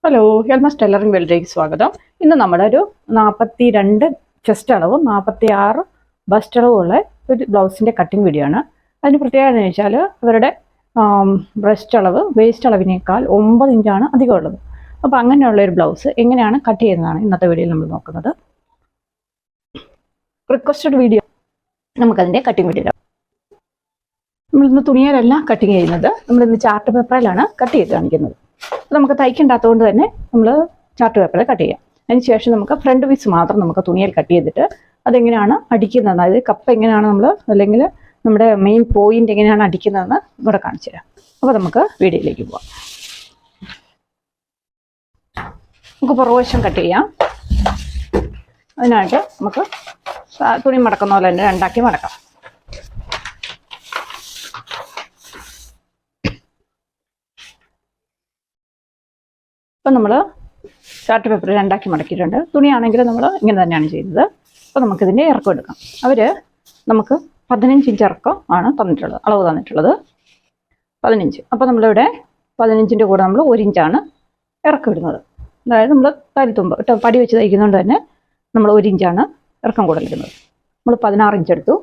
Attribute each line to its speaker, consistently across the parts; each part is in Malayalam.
Speaker 1: ഹലോ, എൽമസ് ടെയിലറിംഗ് വേൾഡിലേക്ക് സ്വാഗതം. ഇന്ന് നമ്മുടെ ഒരു 42 ചെസ്റ്റ് അളവും 46 ബസ്റ്റ് അളവുമുള്ള ഒരു ബ്ലൗസിൻ്റെ കട്ടിങ് വീഡിയോ ആണ്. അതിന് പ്രത്യേകത എന്ന് വെച്ചാൽ അവരുടെ ബ്രസ്റ്റ് അളവ് വേസ്റ്റ് അളവിനേക്കാൾ 9 ഇഞ്ചാണ് അധികം ഉള്ളത്. അപ്പോൾ അങ്ങനെയുള്ള ഒരു ബ്ലൗസ് എങ്ങനെയാണ് കട്ട് ചെയ്യുന്നതാണ് ഇന്നത്തെ വീഡിയോയിൽ നമ്മൾ നോക്കുന്നത്. റിക്വസ്റ്റഡ് വീഡിയോ നമുക്കതിൻ്റെ കട്ടിങ് വീഡിയോ. നമ്മളിന്ന് തുണിയിലല്ല കട്ടിങ് ചെയ്യുന്നത്, നമ്മളിന്ന് ചാർട്ട് പേപ്പറിലാണ് കട്ട് ചെയ്ത് കാണിക്കുന്നത്. നമുക്ക് തയ്ക്കണ്ടാത്തതുകൊണ്ട് തന്നെ നമ്മൾ ചാർട്ട് പേപ്പറിൽ കട്ട് ചെയ്യാം. അതിനുശേഷം നമുക്ക് ഫ്രണ്ട് പീസ് മാത്രം നമുക്ക് തുണിയിൽ കട്ട് ചെയ്തിട്ട് അതെങ്ങനെയാണ് അടിക്കുന്നത്, അതായത് കപ്പ് എങ്ങനെയാണ് നമ്മൾ അല്ലെങ്കിൽ നമ്മുടെ മെയിൻ പോയിന്റ് എങ്ങനെയാണ് അടിക്കുന്നതെന്ന് ഇവിടെ കാണിച്ചു തരാം. അപ്പോൾ നമുക്ക് വീഡിയോയിലേക്ക് പോവാം. നമുക്ക് പുറകുവശം കട്ട് ചെയ്യാം. അതിനായിട്ട് നമുക്ക് തുണി മടക്കുന്ന പോലെ തന്നെ രണ്ടാക്കി മടക്കാം. അപ്പോൾ നമ്മൾ ചാർട്ട് പേപ്പർ രണ്ടാക്കി മടക്കിയിട്ടുണ്ട്. തുണിയാണെങ്കിൽ നമ്മൾ ഇങ്ങനെ തന്നെയാണ് ചെയ്യുന്നത്. അപ്പോൾ നമുക്കിതിൻ്റെ ഇറക്കം എടുക്കാം. അവർ നമുക്ക് 15 ഇഞ്ച് ഇറക്കം ആണ് തന്നിട്ടുള്ളത്, അളവ് തന്നിട്ടുള്ളത് 15. അപ്പോൾ നമ്മളിവിടെ 15ൻ്റെ കൂടെ നമ്മൾ 1 ഇഞ്ചാണ് ഇറക്കം ഇടുന്നത്. അതായത് നമ്മൾ തലത്തുമ്പ് പടി വെച്ച് തയ്ക്കുന്നതുകൊണ്ട് തന്നെ നമ്മൾ 1 ഇഞ്ചാണ് ഇറക്കം കൂടുതലിടുന്നത്. നമ്മൾ 16 ഇഞ്ച് എടുത്തു.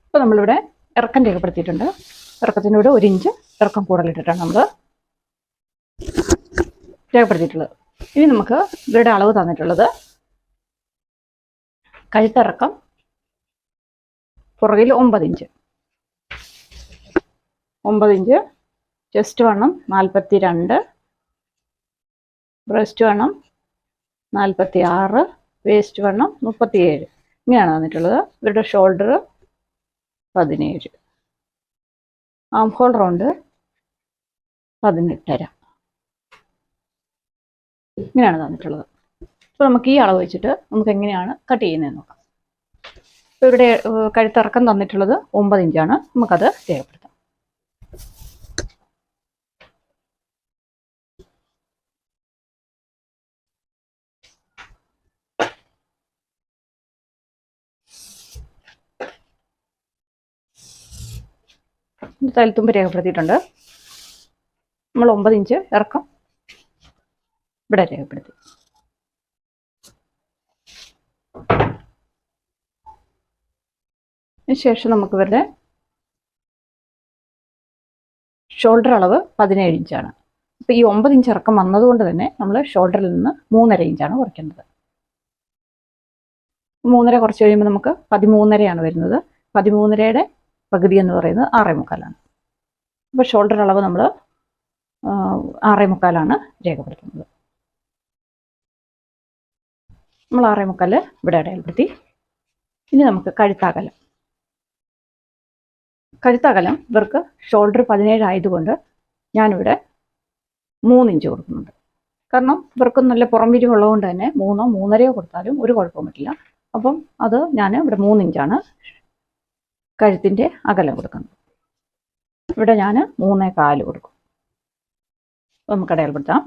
Speaker 1: അപ്പോൾ നമ്മളിവിടെ ഇറക്കം രേഖപ്പെടുത്തിയിട്ടുണ്ട്. ഇറക്കത്തിൻ്റെ കൂടെ 1 ഇഞ്ച് ഇറക്കം കൂടുതലിട്ടിട്ടാണ് നമ്മൾ രേഖപ്പെടുത്തിയിട്ടുള്ളത്. ഇനി നമുക്ക് ഇവരുടെ അളവ് തന്നിട്ടുള്ളത് കഴുത്തിറക്കം പുറകിൽ 9 ഇഞ്ച്, 9 ഇഞ്ച്, ചെസ്റ്റ് വണ്ണം 42, ബ്രസ്റ്റ് വണ്ണം 46, വേസ്റ്റ് വണ്ണം 37. ഇങ്ങനെയാണ് തന്നിട്ടുള്ളത്. ഇവരുടെ ഷോൾഡർ 17, ആം ഹോൾ റൗണ്ട് 18.5. ഇങ്ങനെയാണ് തന്നിട്ടുള്ളത്. അപ്പോൾ നമുക്ക് ഈ അളവ് വെച്ചിട്ട് നമുക്ക് എങ്ങനെയാണ് കട്ട് ചെയ്യുന്നതെന്ന് നോക്കാം. ഇപ്പോൾ ഇവിടെ കഴുത്തിറക്കം തന്നിട്ടുള്ളത് 9 ഇഞ്ചാണ്. നമുക്കത് രേഖപ്പെടുത്താം. തലത്തുമ്പ് രേഖപ്പെടുത്തിയിട്ടുണ്ട്. നമ്മൾ 9 ഇഞ്ച് ഇറക്കം ഇവിടെ രേഖപ്പെടുത്തി. അതിനുശേഷം നമുക്ക് ഇവരുടെ ഷോൾഡർ അളവ് 17 ഇഞ്ചാണ്. അപ്പോൾ ഈ 9 ഇഞ്ച് ഇറക്കം വന്നതുകൊണ്ട് തന്നെ നമ്മൾ ഷോൾഡറിൽ നിന്ന് 3.5 ഇഞ്ചാണ് കുറയ്ക്കുന്നത്. 3.5 കുറച്ച് കഴിയുമ്പോൾ നമുക്ക് 13.5 വരുന്നത്. 13.5യുടെ പകുതി എന്ന് പറയുന്നത് 6.25. അപ്പോൾ ഷോൾഡർ അളവ് നമ്മൾ 6.25 രേഖപ്പെടുത്തുന്നത്. നമ്മൾ 6.25 ഇവിടെ അടയാളപ്പെടുത്തി. ഇനി നമുക്ക് കഴുത്തകലം. കഴുത്തകലം ഇവർക്ക് ഷോൾഡർ 17 ആയതുകൊണ്ട് ഞാനിവിടെ 3 ഇഞ്ച് കൊടുക്കുന്നുണ്ട്. കാരണം ഇവർക്ക് നല്ല പുറം വിരിവുള്ളതുകൊണ്ട് തന്നെ 3 3.5 കൊടുത്താലും ഒരു കുഴപ്പവും പറ്റില്ല. അപ്പം അത് ഞാൻ ഇവിടെ 3 ഇഞ്ചാണ് കഴുത്തിൻ്റെ അകലം കൊടുക്കുന്നത്. ഇവിടെ ഞാൻ 3.25 കൊടുക്കും. നമുക്ക് അടയാളപ്പെടുത്താം.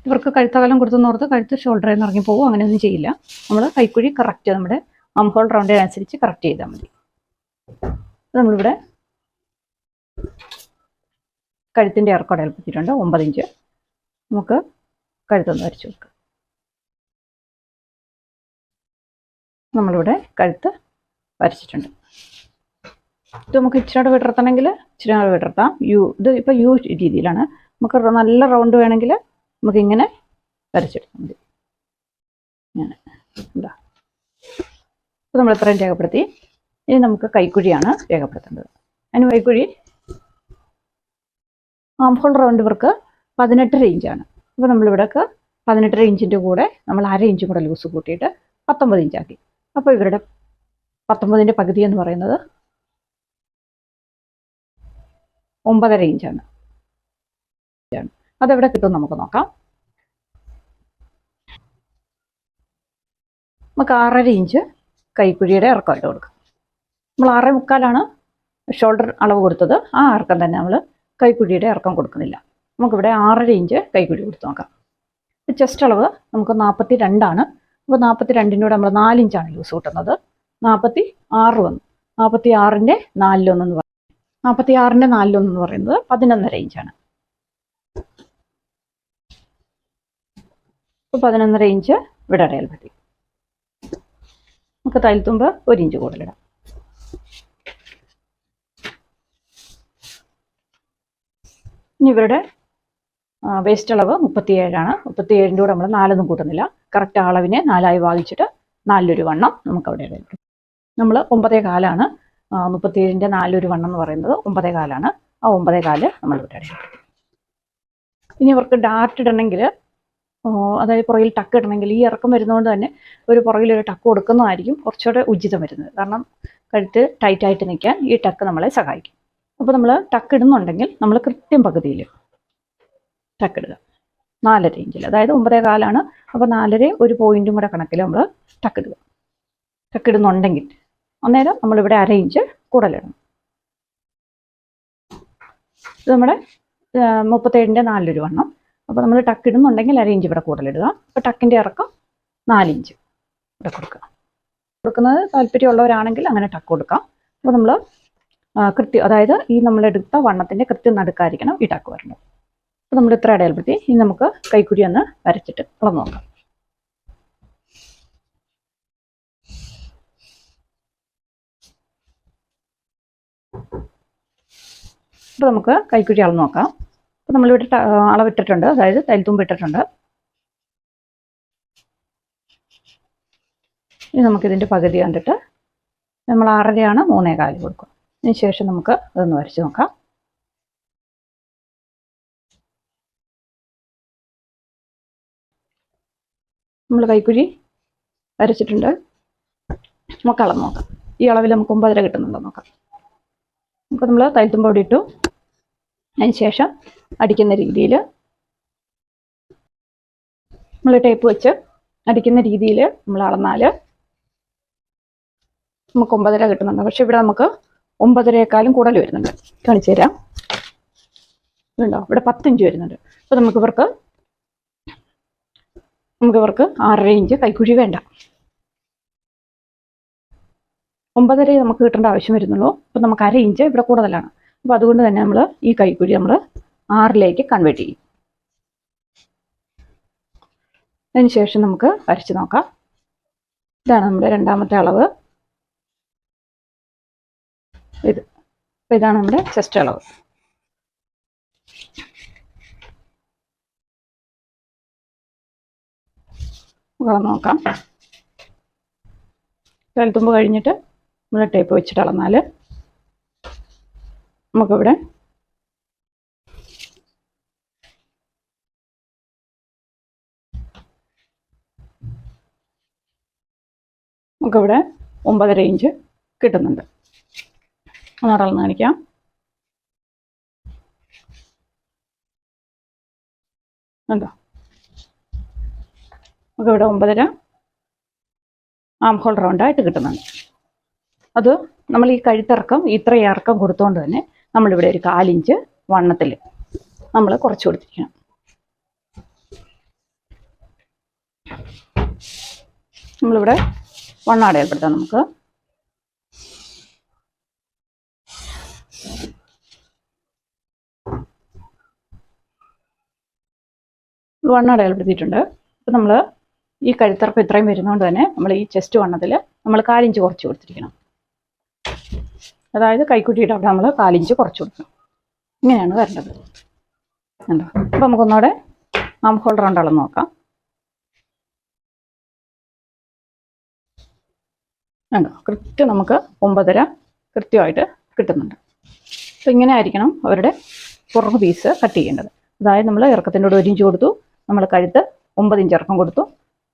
Speaker 1: ഇവർക്ക് കഴുത്തകലം കൊടുത്തെന്നോർത്ത് കഴുത്ത് ഷോൾഡറിൽ നിന്ന് ഇറങ്ങി പോകും, അങ്ങനെയൊന്നും ചെയ്യില്ല. നമ്മൾ കൈക്കുഴി കറക്റ്റ് നമ്മുടെ ആം ഹോൾ റൗണ്ടിനനുസരിച്ച് കറക്റ്റ് ചെയ്താൽ മതി. നമ്മളിവിടെ കഴുത്തിൻ്റെ ഇറക്കം അടയാളപ്പെടുത്തിയിട്ടുണ്ട് 9 ഇഞ്ച്. നമുക്ക് കഴുത്തൊന്ന് വരച്ചു കൊടുക്കാം. നമ്മളിവിടെ കഴുത്ത് വരച്ചിട്ടുണ്ട്. ഇത് നമുക്ക് ഇച്ചിരി വിടർത്തണമെങ്കിൽ ഇച്ചിരി വിടർത്താം. ഇത് ഇപ്പോൾ യു രീതിയിലാണ്. നമുക്ക് നല്ല റൗണ്ട് വേണമെങ്കിൽ നമുക്ക് ഇങ്ങനെ വരച്ചെടുത്താൽ മതി. ഇങ്ങനെ എന്താ. അപ്പോൾ നമ്മൾ ഇത്രയും രേഖപ്പെടുത്തി. ഇനി നമുക്ക് കൈക്കുഴിയാണ് രേഖപ്പെടുത്തേണ്ടത്. അതിന് കൈക്കുഴി ആം ഹോൾ റൗണ്ട് ഇവർക്ക് 18.5 ഇഞ്ചാണ്. അപ്പോൾ നമ്മളിവിടെയൊക്കെ 18.5 ഇഞ്ചിൻ്റെ കൂടെ നമ്മൾ 1/2 ഇഞ്ചും കൂടെ ലൂസ് കൂട്ടിയിട്ട് 19 ഇഞ്ചാക്കി. അപ്പോൾ ഇവരുടെ 19ൻ്റെ പകുതി എന്ന് പറയുന്നത് 9.5 ഇഞ്ചാണ്. അതെവിടെ കിട്ടും നമുക്ക് നോക്കാം. നമുക്ക് 6.5 ഇഞ്ച് കൈക്കുഴിയുടെ ഇറക്കമായിട്ട് കൊടുക്കാം. നമ്മൾ 6.25 ഷോൾഡർ അളവ് കൊടുത്തത്. ആ ഇറക്കം തന്നെ നമ്മൾ കൈക്കുഴിയുടെ ഇറക്കം കൊടുക്കുന്നില്ല. നമുക്കിവിടെ 6.5 ഇഞ്ച് കൈക്കുഴി കൊടുത്ത് നോക്കാം. ചെസ്റ്റ് അളവ് നമുക്ക് 42. അപ്പോൾ 42ൻ്റെ കൂടെ നമ്മൾ 4 ഇഞ്ചാണ് ലൂസ് കൂട്ടുന്നത്. 46 വന്നു. 46ൻ്റെ 4 1 എന്ന് പറയും. 46ന്റെ 4 എന്ന് പറയുന്നത് 11.5 ഇഞ്ചാണ്. അപ്പോൾ 11.5 ഇഞ്ച് ഇവിടെ അടയാളപ്പെടുത്തി. നമുക്ക് തയ്യൽത്തുമ്പ് 1 ഇഞ്ച് കൂടുതലിടാം. ഇനി ഇവരുടെ വേസ്റ്റ് അളവ് 37ആണ്. 37ൻ്റെ കൂടെ നമ്മൾ 4 കൂട്ടുന്നില്ല. കറക്റ്റ് അളവിനെ 4 ഭാഗിച്ചിട്ട് 4 വണ്ണം നമുക്ക് അവിടെ ഇടാം. നമ്മൾ 9.25 37ൻ്റെ 4 വണ്ണം എന്ന് പറയുന്നത് 9.25. ആ 9.25 നമ്മൾ ഇവിടെ ഇടാം. ഇനി ഇവർക്ക് ഡാർട്ട് ഇടണമെങ്കിൽ, അതായത് പുറകിൽ ടക്ക് ഇടണമെങ്കിൽ, ഈ ഇറക്കം വരുന്നതുകൊണ്ട് തന്നെ ഒരു പുറകിലൊരു ടക്ക് കൊടുക്കുന്നതായിരിക്കും കുറച്ചുകൂടെ ഉചിതം വരുന്നത്. കാരണം കഴുത്ത് ടൈറ്റായിട്ട് നിൽക്കാൻ ഈ ടക്ക് നമ്മളെ സഹായിക്കും. അപ്പോൾ നമ്മൾ ടക്ക് ഇടുന്നുണ്ടെങ്കിൽ നമ്മൾ കൃത്യം പകുതിയിൽ ടക്ക് ഇടുക. 4.5 ഇഞ്ചിൽ, അതായത് 9.25. അപ്പോൾ 4 ഒരു പോയിന്റും കൂടെ കണക്കിൽ നമ്മൾ ടക്ക് ഇടുക. ടക്ക് ഇടുന്നുണ്ടെങ്കിൽ അന്നേരം നമ്മളിവിടെ 1/2 ഇഞ്ച് കൂടുതലിടണം. ഇത് നമ്മുടെ 37ൻ്റെ 4 വണ്ണം. അപ്പോൾ നമ്മൾ ടക്ക് ഇടുന്നുണ്ടെങ്കിൽ 1/2 ഇഞ്ച് ഇവിടെ കൂടുതലിടുക. അപ്പോൾ ടക്കിൻ്റെ ഇറക്കം 4 ഇഞ്ച് ഇവിടെ കൊടുക്കുക. കൊടുക്കുന്നത് താല്പര്യമുള്ളവരാണെങ്കിൽ അങ്ങനെ ടക്ക് കൊടുക്കാം. അപ്പോൾ നമ്മൾ കൃത്യം, അതായത് ഈ നമ്മളെടുത്ത വണ്ണത്തിൻ്റെ കൃത്യം നടുക്കായിരിക്കണം ഈ ടക്ക് വരുന്നത്. അപ്പോൾ നമ്മൾ ഇത്ര അടയാളപ്പെടുത്തി. ഇനി നമുക്ക് കൈക്കുഴി ഒന്ന് വരച്ചിട്ട് അളന്ന് നോക്കാം. അപ്പോൾ നമുക്ക് കൈക്കുഴി അളന്ന് നോക്കാം. അപ്പോൾ നമ്മളിവിടെ അളവിട്ടിട്ടുണ്ട്, അതായത് തയ്യൽത്തുമ്പ് ഇട്ടിട്ടുണ്ട്. ഇനി നമുക്കിതിൻ്റെ പകുതി കണ്ടിട്ട് നമ്മൾ 6.5 3.25 കൊടുക്കും. അതിന് ശേഷം നമുക്ക് അതൊന്ന് വരച്ച് നോക്കാം. നമ്മൾ കൈക്കുഴി വരച്ചിട്ടുണ്ട്. നമുക്ക് അളന്ന് നോക്കാം. ഈ അളവിൽ നമുക്ക് 9.5 കിട്ടുന്നുണ്ടോ നോക്കാം. നമുക്ക് നമ്മൾ തയ്യൽത്തുമ്പ് അവിടെ ഇട്ടു. അതിന് ശേഷം അടിക്കുന്ന രീതിയിൽ നമ്മൾ ടേപ്പ് വെച്ച് അടിക്കുന്ന രീതിയിൽ നമ്മൾ അളന്നാൽ നമുക്ക് 9.5 കിട്ടുന്നുണ്ട്. പക്ഷെ ഇവിടെ നമുക്ക് 9.5യേക്കാളും കൂടുതൽ വരുന്നുണ്ട്. കാണിച്ചു തരാം. ഉണ്ടോ, ഇവിടെ 10 ഇഞ്ച് വരുന്നുണ്ട്. അപ്പോൾ നമുക്ക് ഇവർക്ക് 6.5 ഇഞ്ച് കൈക്കുഴി വേണ്ട. 9.5 നമുക്ക് കിട്ടേണ്ട ആവശ്യം വരുന്നുള്ളൂ. അപ്പോൾ നമുക്ക് 1/2 ഇഞ്ച് ഇവിടെ കൂടുതലാണ്. അപ്പോൾ അതുകൊണ്ട് തന്നെ നമ്മൾ ഈ കൈക്കുഴി നമ്മൾ 6ലേക്ക് കൺവേർട്ട് ചെയ്യും. അതിന് ശേഷം നമുക്ക് വരച്ച് നോക്കാം. ഇതാണ് നമ്മുടെ രണ്ടാമത്തെ അളവ്. അപ്പോൾ ഇതാണ് നമ്മുടെ ചെസ്റ്റ് അളവ്. അളന്ന് നോക്കാം. തയ്യൽത്തുമ്പ് കഴിഞ്ഞിട്ട് നമ്മൾ ടേപ്പ് വെച്ചിട്ട് അളന്നാൽ നമുക്കിവിടെ നമുക്കിവിടെ 9.5 ഇഞ്ച് കിട്ടുന്നുണ്ട്. ഒന്ന് അളന്ന് കാണിക്കാം. ഉണ്ടോ, നമുക്കിവിടെ 9.5 ആം ഹോൾ റൗണ്ടായിട്ട് കിട്ടുന്നുണ്ട്. അത് നമ്മൾ ഈ കഴുത്തിറക്കം ഇത്രയും ഇറക്കം കൊടുത്തുകൊണ്ട് തന്നെ നമ്മളിവിടെ ഒരു 1/4 ഇഞ്ച് വണ്ണത്തിൽ നമ്മൾ കുറച്ച് കൊടുത്തിരിക്കണം. നമ്മളിവിടെ വണ്ണം അടയാളപ്പെടുത്താം. നമുക്ക് വണ്ണം അടയാളപ്പെടുത്തിയിട്ടുണ്ട്. അപ്പം നമ്മൾ ഈ കഴുത്തിറക്കം ഇത്രയും വരുന്നതുകൊണ്ട് തന്നെ നമ്മൾ ഈ ചെസ്റ്റ് വണ്ണത്തിൽ നമ്മൾ 1/4 ഇഞ്ച് കുറച്ച് കൊടുത്തിരിക്കണം. അതായത് കൈക്കുട്ടിയുടെ അവിടെ നമ്മൾ 1/4 ഇഞ്ച് കുറച്ച് കൊടുക്കണം. ഇങ്ങനെയാണ് വരേണ്ടത്. ഉണ്ടോ, അപ്പോൾ നമുക്കൊന്നുകൂടെ ആം ഹോൾ റൗണ്ട് അളന്ന് നോക്കാം. ഉണ്ടോ, കൃത്യം നമുക്ക് 9.5 കൃത്യമായിട്ട് കിട്ടുന്നുണ്ട്. അപ്പോൾ ഇങ്ങനെ ആയിരിക്കണം അവരുടെ പുറകു പീസ് കട്ട് ചെയ്യേണ്ടത്. അതായത് നമ്മൾ ഇറക്കത്തിൻ്റെ കൂടെ 1 ഇഞ്ച് കൊടുത്തു, നമ്മൾ കഴുത്ത് 9 ഇഞ്ച് ഇറക്കം കൊടുത്തു.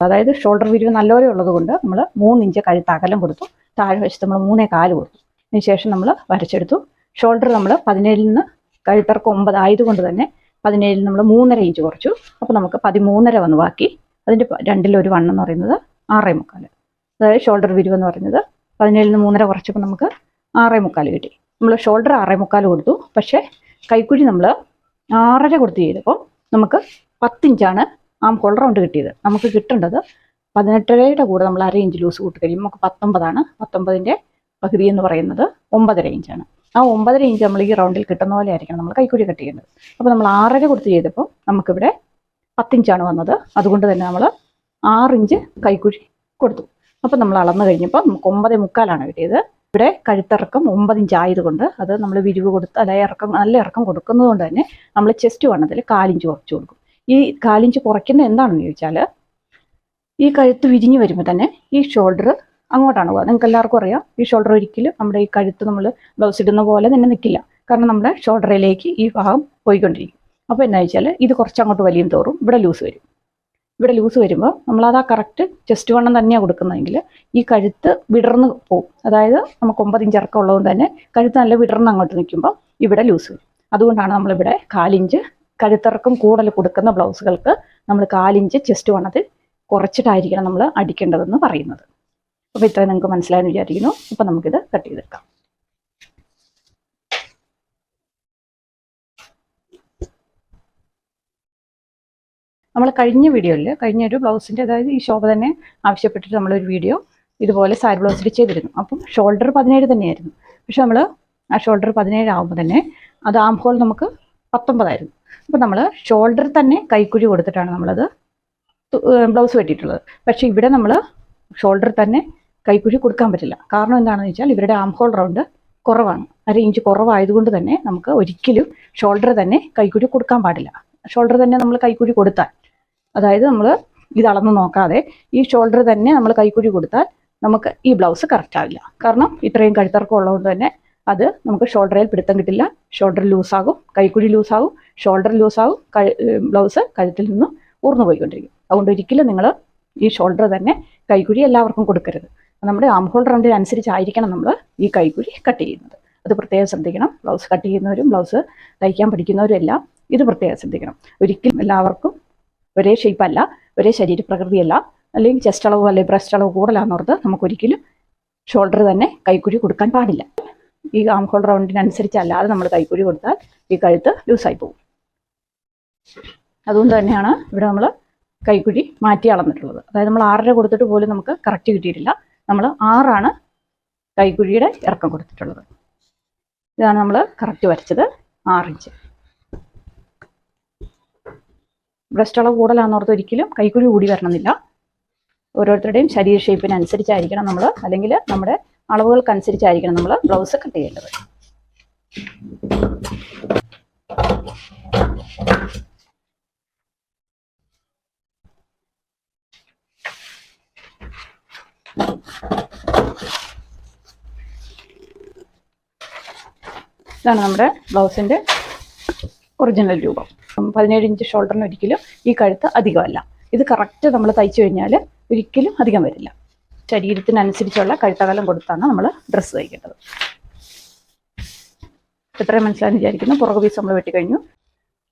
Speaker 1: അതായത് ഷോൾഡർ വിരിവ് നല്ലപോലെ ഉള്ളത് കൊണ്ട് നമ്മൾ 3 ഇഞ്ച് കഴുത്ത് അകലം കൊടുത്തു. താഴെ വശത്ത് നമ്മൾ 3.25 കൊടുത്തു. അതിനുശേഷം നമ്മൾ വരച്ചെടുത്തു. ഷോൾഡർ നമ്മൾ 17-ൽ നിന്ന് കഴുത്തിറക്കം 9 ആയതുകൊണ്ട് തന്നെ 17-ൽ നമ്മൾ 3.5 ഇഞ്ച് കുറച്ചു. അപ്പോൾ നമുക്ക് 13.5 വന്ന് ബാക്കി. അതിൻ്റെ 2-ൽ 1 വണ്ണം എന്ന് പറയുന്നത് 6.25. അതായത് ഷോൾഡർ വിരിവ് എന്ന് പറയുന്നത് 17-ൽ നിന്ന് 3.5 കുറച്ചപ്പോൾ നമുക്ക് 6.25 കിട്ടി. നമ്മൾ ഷോൾഡർ 6.25 കൊടുത്തു. പക്ഷേ കൈക്കുഴി നമ്മൾ 6.5 കൊടുത്ത് ചെയ്തപ്പോൾ നമുക്ക് 10 ഇഞ്ചാണ് ആം ഹോൾ റൗണ്ട് കിട്ടിയത്. നമുക്ക് കിട്ടേണ്ടത് 18.5യുടെ കൂടെ നമ്മൾ 1/2 ഇഞ്ച് ലൂസ് കൂട്ടി കഴിയുമ്പോൾ നമുക്ക് 19 ആണ്. 19ൻ്റെ പകുതി എന്ന് പറയുന്നത് 9.5 ഇഞ്ചാണ്. ആ 9.5 ഇഞ്ച് നമ്മൾ ഈ റൗണ്ടിൽ കിട്ടുന്ന പോലെ ആയിരിക്കണം നമ്മൾ കൈക്കുഴി കട്ട് ചെയ്യേണ്ടത്. അപ്പോൾ നമ്മൾ 6.5 കൊടുത്ത് ചെയ്തപ്പോൾ നമുക്കിവിടെ 10 ഇഞ്ചാണ് വന്നത്. അതുകൊണ്ട് തന്നെ നമ്മൾ 6 ഇഞ്ച് കൈക്കുഴി കൊടുത്തു. അപ്പോൾ നമ്മൾ അളന്ന് കഴിഞ്ഞപ്പോൾ നമുക്ക് 9.25 കിട്ടിയത്. ഇവിടെ കഴുത്തിറക്കം 9 ഇഞ്ച് ആയതുകൊണ്ട് അത് നമ്മൾ വിരിവ് കൊടുത്ത് അതായത് നല്ല ഇറക്കം കൊടുക്കുന്നത് കൊണ്ട് തന്നെ നമ്മൾ ചെസ്റ്റ് വണ്ണത്തിൽ 1/4 ഇഞ്ച് കുറച്ച് കൊടുക്കും. ഈ 1/4 ഇഞ്ച് കുറയ്ക്കുന്നത് എന്താണെന്ന് ചോദിച്ചാൽ, ഈ കഴുത്ത് വിരിഞ്ഞ് വരുമ്പോൾ തന്നെ ഈ ഷോൾഡർ അങ്ങോട്ടാണ് പോകുക. നിങ്ങൾക്ക് എല്ലാവർക്കും അറിയാം, ഈ ഷോൾഡർ ഒരിക്കലും നമ്മുടെ ഈ കഴുത്ത് നമ്മൾ ബ്ലൗസ് ഇടുന്ന പോലെ തന്നെ നിൽക്കില്ല. കാരണം നമ്മുടെ ഷോൾഡറിലേക്ക് ഈ ഭാഗം പോയിക്കൊണ്ടിരിക്കും. അപ്പോൾ എന്താ വെച്ചാൽ ഇത് കുറച്ച് അങ്ങോട്ട് വലിയും തോറും ഇവിടെ ലൂസ് വരും. ഇവിടെ ലൂസ് വരുമ്പോൾ നമ്മളത് ആ കറക്റ്റ് ചെസ്റ്റ് വണ്ണം തന്നെയാണ് കൊടുക്കുന്നതെങ്കിൽ ഈ കഴുത്ത് വിടർന്ന് പോകും. അതായത് നമുക്ക് 9 ഇഞ്ച് ഇറക്കം ഉള്ളതുകൊണ്ട് തന്നെ കഴുത്ത് നല്ല വിടർന്ന് അങ്ങോട്ട് നിൽക്കുമ്പോൾ ഇവിടെ ലൂസ് വരും. അതുകൊണ്ടാണ് നമ്മളിവിടെ 1/4 ഇഞ്ച് കഴുത്തിറക്കം കൂടുതൽ കൊടുക്കുന്ന ബ്ലൗസുകൾക്ക് നമ്മൾ 1/4 ഇഞ്ച് ചെസ്റ്റ് വണ്ണത്തിൽ കുറച്ചിട്ടായിരിക്കണം നമ്മൾ അടിക്കേണ്ടതെന്ന് പറയുന്നത്. അപ്പോൾ ഇത്രയും നിങ്ങൾക്ക് മനസ്സിലായെന്ന് വിചാരിക്കുന്നു. അപ്പോൾ നമുക്കിത് കട്ട് ചെയ്തെടുക്കാം. നമ്മൾ കഴിഞ്ഞ വീഡിയോയിൽ കഴിഞ്ഞൊരു ബ്ലൗസിൻ്റെ, അതായത് ഈ ശോഭ തന്നെ ആവശ്യപ്പെട്ടിട്ട് നമ്മളൊരു വീഡിയോ ഇതുപോലെ സാരി ബ്ലൗസിൽ ചെയ്തിരുന്നു. അപ്പം ഷോൾഡർ 17 തന്നെയായിരുന്നു. പക്ഷെ നമ്മൾ ആ ഷോൾഡർ 17 ആകുമ്പോൾ തന്നെ അത് ആം ഹോൾ നമുക്ക് 19 ആയിരുന്നു. അപ്പോൾ നമ്മൾ ഷോൾഡർ തന്നെ കൈക്കുഴി കൊടുത്തിട്ടാണ് നമ്മളത് ബ്ലൗസ് വെട്ടിയിട്ടുള്ളത്. പക്ഷേ ഇവിടെ നമ്മൾ ഷോൾഡർ തന്നെ കൈക്കുഴി കൊടുക്കാൻ പറ്റില്ല. കാരണം എന്താണെന്ന് വെച്ചാൽ ഇവരുടെ ആം ഹോൾ റൗണ്ട് കുറവാണ്. 1/2 ഇഞ്ച് കുറവായതുകൊണ്ട് തന്നെ നമുക്ക് ഒരിക്കലും ഷോൾഡർ തന്നെ കൈക്കുഴി കൊടുക്കാൻ പാടില്ല. ഷോൾഡർ തന്നെ നമ്മൾ കൈക്കുഴി കൊടുത്താൽ, അതായത് നമ്മൾ ഇത് അളന്ന് നോക്കാതെ ഈ ഷോൾഡർ തന്നെ നമ്മൾ കൈക്കുഴി കൊടുത്താൽ നമുക്ക് ഈ ബ്ലൗസ് കറക്റ്റ് ആവില്ല. കാരണം ഇത്രയും കഴുത്തിറക്കം ഉള്ളതുകൊണ്ട് തന്നെ അത് നമുക്ക് ഷോൾഡറിൽ പിടുത്തം കിട്ടില്ല. ഷോൾഡർ ലൂസാകും, കൈക്കുഴി ലൂസാകും, ഷോൾഡർ ലൂസാകും, ബ്ലൗസ് കഴുത്തിൽ നിന്ന് ഊർന്നു പോയിക്കൊണ്ടിരിക്കും. അതുകൊണ്ട് ഒരിക്കലും നിങ്ങൾ ഈ ഷോൾഡർ തന്നെ കൈക്കുഴി എല്ലാവർക്കും കൊടുക്കരുത്. നമ്മുടെ ആം ഹോൾ റൗണ്ടിനനുസരിച്ചായിരിക്കണം നമ്മൾ ഈ കൈക്കുഴി കട്ട് ചെയ്യുന്നത്. അത് പ്രത്യേകം ശ്രദ്ധിക്കണം. ബ്ലൗസ് കട്ട് ചെയ്യുന്നവരും ബ്ലൗസ് തയ്ക്കാൻ പഠിക്കുന്നവരും എല്ലാം ഇത് പ്രത്യേകം ശ്രദ്ധിക്കണം. ഒരിക്കലും എല്ലാവർക്കും ഒരേ ഷേപ്പല്ല, ഒരേ ശരീരപ്രകൃതിയല്ല, അല്ലെങ്കിൽ ചെസ്റ്റ് അളവ് അല്ലെങ്കിൽ ബ്രസ്റ്റ് അളവ് കൂടുതലാണെന്നോർത്ത് നമുക്കൊരിക്കലും ഷോൾഡർ തന്നെ കൈക്കുഴി കൊടുക്കാൻ പാടില്ല. ഈ ആം ഹോൾ റൗണ്ടിനനുസരിച്ചല്ലാതെ നമ്മൾ കൈക്കുഴി കൊടുത്താൽ ഈ കഴുത്ത് ലൂസായി പോകും. അതുകൊണ്ട് തന്നെയാണ് ഇവിടെ നമ്മൾ കൈക്കുഴി മാറ്റി അളന്നിട്ടുള്ളത്. അതായത് നമ്മൾ 6.5 കൊടുത്തിട്ട് പോലും നമുക്ക് കറക്റ്റ് കിട്ടിയിട്ടില്ല. നമ്മൾ 6 കൈക്കുഴിയുടെ ഇറക്കം കൊടുത്തിട്ടുള്ളത്. ഇതാണ് നമ്മൾ കറക്റ്റ് വരച്ചത്, 6 ഇഞ്ച്. ബ്രസ്റ്റ് അളവ് കൂടുതലാണെന്നോർത്ത് ഒരിക്കലും കൈക്കുഴി കൂടി വരണമെന്നില്ല. ഓരോരുത്തരുടെയും ശരീര ഷേപ്പിനനുസരിച്ചായിരിക്കണം നമ്മൾ, അല്ലെങ്കിൽ നമ്മുടെ അളവുകൾക്കനുസരിച്ചായിരിക്കണം നമ്മൾ ബ്ലൗസ് കട്ട് ചെയ്യേണ്ടത്. ഇതാണ് നമ്മുടെ ബ്ലൗസിൻ്റെ ഒറിജിനൽ രൂപം. 17 ഇഞ്ച് ഷോൾഡറിന് ഒരിക്കലും ഈ കഴുത്ത് അധികമല്ല. ഇത് കറക്റ്റ് നമ്മൾ തയ്ച്ചു കഴിഞ്ഞാൽ ഒരിക്കലും അധികം വരില്ല. ശരീരത്തിനനുസരിച്ചുള്ള കഴുത്തകലം കൊടുത്താണ് നമ്മൾ ഡ്രസ്സ് തയ്ക്കേണ്ടത്. എത്രയും മനസ്സിലായെന്ന് വിചാരിക്കുന്നു. പുറകു പീസ് നമ്മൾ വെട്ടിക്കഴിഞ്ഞു.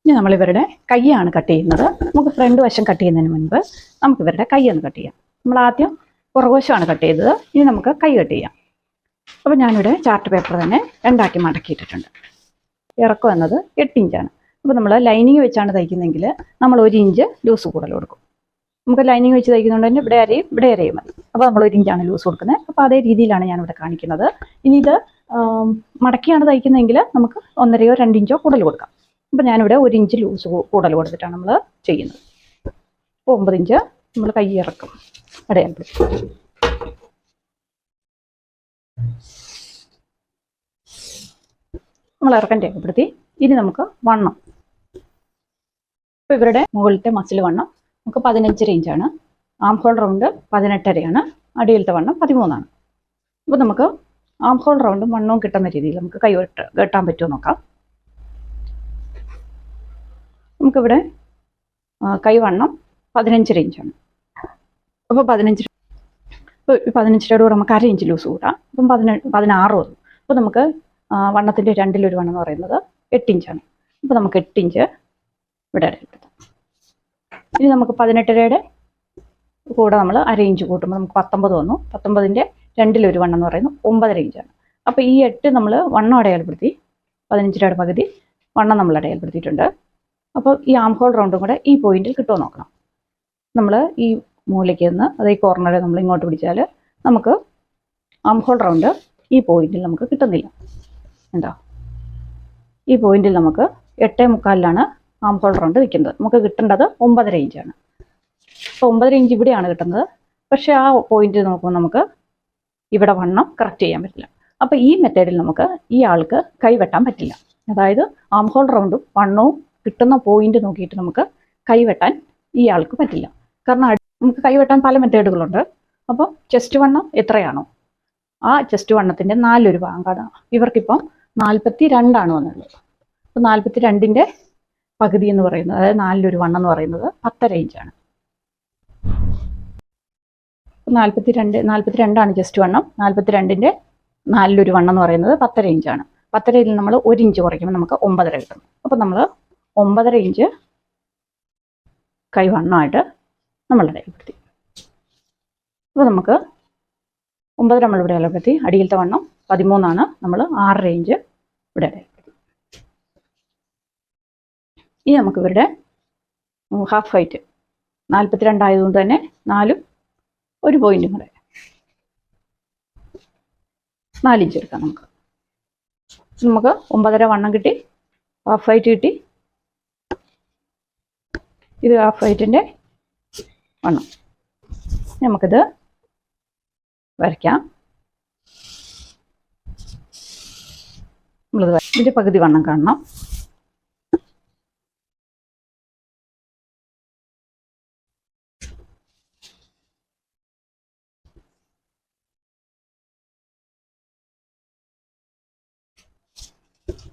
Speaker 1: ഇനി നമ്മളിവരുടെ കൈയാണ് കട്ട് ചെയ്യുന്നത്. നമുക്ക് ഫ്രണ്ട് വശം കട്ട് ചെയ്യുന്നതിന് മുൻപ് നമുക്ക് ഇവരുടെ കൈ ഒന്ന് കട്ട് ചെയ്യാം. നമ്മൾ ആദ്യം പുറകുവശമാണ് കട്ട് ചെയ്തത്. ഇനി നമുക്ക് കൈ കട്ട് ചെയ്യാം. അപ്പോൾ ഞാനിവിടെ ചാർട്ട് പേപ്പർ തന്നെ 2 ആക്കി മടക്കിയിട്ടിട്ടുണ്ട്. ഇറക്കം എന്നത് 8 ഇഞ്ചാണ്. അപ്പോൾ നമ്മൾ ലൈനിങ് വെച്ചാണ് തയ്ക്കുന്നതെങ്കിൽ നമ്മൾ 1 ഇഞ്ച് ലൂസ് കൂടുതൽ കൊടുക്കും. നമുക്ക് ലൈനിങ് വെച്ച് തയ്ക്കുന്നതുകൊണ്ട് തന്നെ ഇവിടെ അരയും മതി. അപ്പോൾ നമ്മൾ 1 ഇഞ്ചാണ് ലൂസ് കൊടുക്കുന്നത്. അപ്പോൾ അതേ രീതിയിലാണ് ഞാനിവിടെ കാണിക്കുന്നത്. ഇനി ഇത് മടക്കിയാണ് തയ്ക്കുന്നതെങ്കിൽ നമുക്ക് 1.5 2 ഇഞ്ചോ കൂടുതൽ കൊടുക്കാം. അപ്പോൾ ഞാനിവിടെ 1 ഇഞ്ച് ലൂസ് കൂടുതൽ കൊടുത്തിട്ടാണ് നമ്മൾ ചെയ്യുന്നത്. അപ്പോൾ 9 ഇഞ്ച് നമ്മൾ കൈ ഇറക്കും അടയാളപ്പെടുത്തി. നമ്മൾ ഇറക്കം രേഖപ്പെടുത്തി. ഇനി നമുക്ക് വണ്ണം. ഇപ്പോൾ ഇവരുടെ മുകളിലത്തെ മസിൽ വണ്ണം നമുക്ക് 15 ഇഞ്ചാണ്. ആം ഹോൾ റൗണ്ട് 18.5 അടിയിലത്തെ വണ്ണം 13. അപ്പോൾ നമുക്ക് ആം ഹോൾ റൗണ്ടും വണ്ണവും കിട്ടുന്ന രീതിയിൽ നമുക്ക് കൈ കെട്ടാൻ പറ്റുമോ നോക്കാം. നമുക്കിവിടെ കൈ വണ്ണം 15 ഇഞ്ചാണ്. അപ്പോൾ 15 കൂടെ നമുക്ക് 1/2 ഇഞ്ച് ലൂസ് കൂട്ടാം. അപ്പം 16 വന്നു. അപ്പോൾ നമുക്ക് വണ്ണത്തിൻ്റെ 2-1 വണ്ണം എന്ന് പറയുന്നത് 8 ഇഞ്ചാണ്. അപ്പോൾ നമുക്ക് 8 ഇഞ്ച് ഇവിടെ അടയാളപ്പെടുത്താം. ഇനി നമുക്ക് 18.5 കൂടെ നമ്മൾ 1/2 ഇഞ്ച് കൂട്ടുമ്പോൾ നമുക്ക് 19 വന്നു. 19ൻ്റെ 2-1 വണ്ണം എന്ന് പറയുന്നത് 9.5 ഇഞ്ചാണ്. അപ്പോൾ ഈ 8 നമ്മൾ വണ്ണം അടയാളപ്പെടുത്തി. 15ൻ്റെ പകുതി വണ്ണം നമ്മൾ അടയാളപ്പെടുത്തിയിട്ടുണ്ട്. അപ്പോൾ ഈ ആം ഹോൾ റൗണ്ടും കൂടെ ഈ പോയിന്റിൽ കിട്ടുമോ നോക്കണം. നമ്മൾ ഈ മൂലയ്ക്ക് നിന്ന് അതേ കോർണറെ നമ്മൾ ഇങ്ങോട്ട് പിടിച്ചാൽ നമുക്ക് ആം ഹോൾ റൗണ്ട് ഈ പോയിന്റിൽ നമുക്ക് കിട്ടുന്നില്ല. ഉണ്ടോ? ഈ പോയിന്റിൽ നമുക്ക് 8.75 ആം ഹോൾ റൗണ്ട് നിൽക്കുന്നത്. നമുക്ക് കിട്ടേണ്ടത് 9.5 ഇഞ്ചാണ്. അപ്പോൾ 9.5 ഇഞ്ച് ഇവിടെയാണ് കിട്ടുന്നത്. പക്ഷേ ആ പോയിന്റിൽ നോക്കുമ്പോൾ നമുക്ക് ഇവിടെ വണ്ണം കറക്റ്റ് ചെയ്യാൻ പറ്റില്ല. അപ്പോൾ ഈ മെത്തേഡിൽ നമുക്ക് ഈ ആൾക്ക് കൈവെട്ടാൻ പറ്റില്ല. അതായത് ആം ഹോൾ റൗണ്ടും വണ്ണവും കിട്ടുന്ന പോയിന്റ് നോക്കിയിട്ട് നമുക്ക് കൈവെട്ടാൻ ഈ ആൾക്ക് പറ്റില്ല. കാരണം നമുക്ക് കൈവെട്ടാൻ പല മെത്തേഡുകളുണ്ട്. അപ്പോൾ ചെസ്റ്റ് വണ്ണം എത്രയാണോ ആ ചെസ്റ്റ് വണ്ണത്തിൻ്റെ 4 ഭാഗമാണ്. ഇവർക്കിപ്പം 42 വന്നുള്ളത്. അപ്പോൾ 42ൻ്റെ പകുതി എന്ന് പറയുന്നത്, അതായത് 4 വണ്ണം എന്ന് പറയുന്നത് 10.5 ഇഞ്ചാണ്. 42 ചെസ്റ്റ് വണ്ണം. 42ൻ്റെ 4 വണ്ണം എന്ന് പറയുന്നത് 10.5 ഇഞ്ചാണ്. 10.5 നമ്മൾ 1 ഇഞ്ച് കുറയ്ക്കുമ്പോൾ നമുക്ക് 9.5 കിട്ടും. അപ്പോൾ നമ്മൾ 9.5 ഇഞ്ച് കൈവണ്ണമായിട്ട് നമ്മൾ അടയാളപ്പെടുത്തി. അപ്പോൾ നമുക്ക് 9 നമ്മൾ ഇവിടെ അടയാളപ്പെടുത്തി. അടിയിലത്തെ വണ്ണം 13 നമ്മൾ 6.5 ഇഞ്ച് ഇവിടെ അടയാളപ്പെടുത്തി. ഇനി നമുക്ക് ഇവരുടെ ഹാഫ് ഹൈറ്റ് 42 ആയതുകൊണ്ട് തന്നെ 4 ഒരു പോയിന്റും കൂടെ 4 ഇഞ്ച് എടുക്കാം. നമുക്ക് 9.5 വണ്ണം കിട്ടി, ഹാഫ് ഹൈറ്റ് കിട്ടി. ഇത് ഹാഫ് ഹൈറ്റിൻ്റെ വണ്ണം. നമുക്കിത് വരയ്ക്കാം. നമ്മളിത് ഇതിൻ്റെ പകുതി വണ്ണം കാണണം.